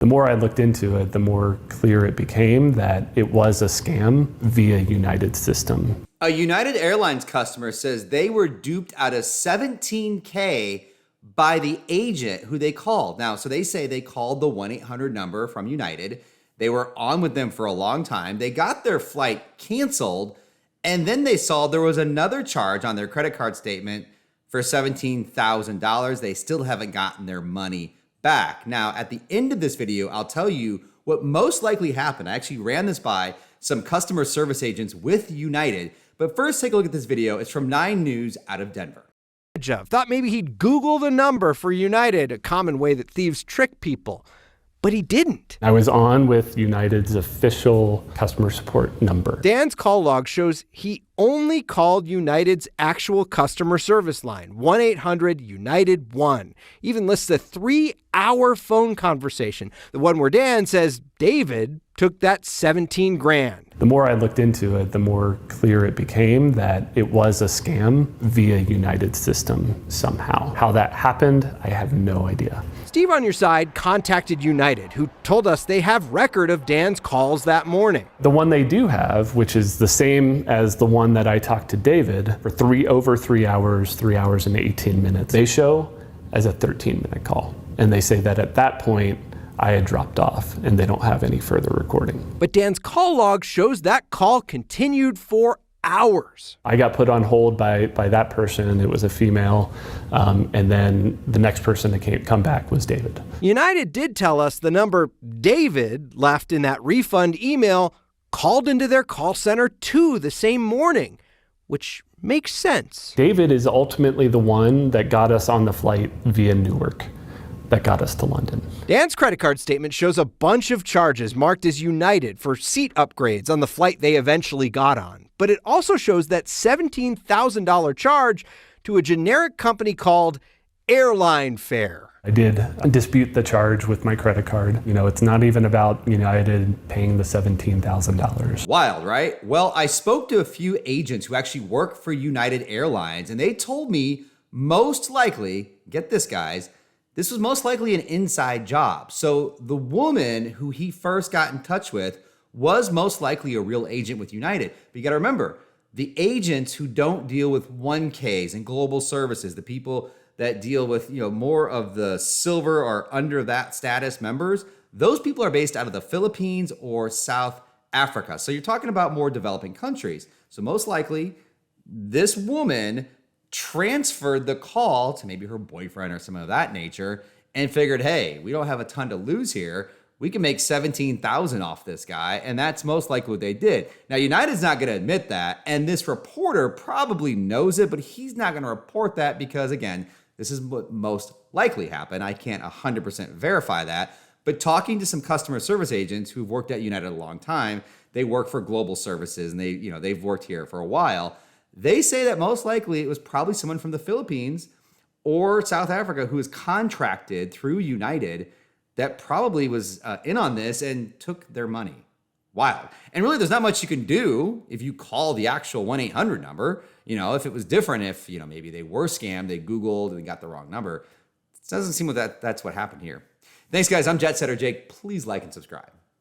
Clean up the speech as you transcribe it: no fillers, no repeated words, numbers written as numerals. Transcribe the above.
The more I looked into it, the more clear it became that it was a scam via United system. A United Airlines customer says they were duped out of $17K by the agent who they called. Now, so they say they called the 1-800 number from United. They were on with them for a long time. They got their flight canceled, and then they saw there was another charge on their credit card statement for $17,000. They still haven't gotten their money back. Now, at the end of this video, I'll tell you what most likely happened. I actually ran this by some customer service agents with United. But first, take a look at this video. It's from 9 News out of Denver. Jeff thought maybe he'd Google the number for United, a common way that thieves trick people. But he didn't. I was on with United's official customer support number. Dan's call log shows he only called United's actual customer service line, 1-800-UNITED-1. Even lists a 3-hour phone conversation, the one where Dan says David took that 17 grand. The more I looked into it, the more clear it became that it was a scam via United system somehow. How that happened, I have no idea. Steve on your side contacted United, who told us they have record of Dan's calls that morning. The one they do have, which is the same as the one that I talked to David for over 3 hours, 3 hours and 18 minutes, they show as a 13-minute call. And they say that at that point, I had dropped off and they don't have any further recording. But Dan's call log shows that call continued for hours. I got put on hold by that person. It was a female. And then the next person that come back was David. United did tell us the number David left in that refund email called into their call center too the same morning, which makes sense. David is ultimately the one that got us on the flight via Newark, that got us to London. Dan's credit card statement shows a bunch of charges marked as United for seat upgrades on the flight they eventually got on. But it also shows that $17,000 charge to a generic company called Airline Fare. I did dispute the charge with my credit card. You know, it's not even about United paying the $17,000. Wild, right? Well, I spoke to a few agents who actually work for United Airlines, and they told me most likely, get this guys, this was most likely an inside job. So the woman who he first got in touch with was most likely a real agent with United. But you got to remember, the agents who don't deal with 1Ks and global services, the people that deal with more of the silver or under that status members, those people are based out of the Philippines or South Africa. So you're talking about more developing countries. So most likely, this woman transferred the call to maybe her boyfriend or something of that nature and figured, hey, we don't have a ton to lose here. We can make $17,000 off this guy. And that's most likely what they did. Now, United's not going to admit that. And this reporter probably knows it, but he's not going to report that because, again, this is what most likely happened. I can't 100% verify that. But talking to some customer service agents who've worked at United a long time, they work for global services and they've worked here for a while. They say that most likely it was probably someone from the Philippines or South Africa who was contracted through United that probably was in on this and took their money. Wild. And really, there's not much you can do if you call the actual 1-800 number. If it was different, if maybe they were scammed, they Googled and got the wrong number. It doesn't seem that's what happened here. Thanks, guys. I'm Jet Setter Jake. Please like and subscribe.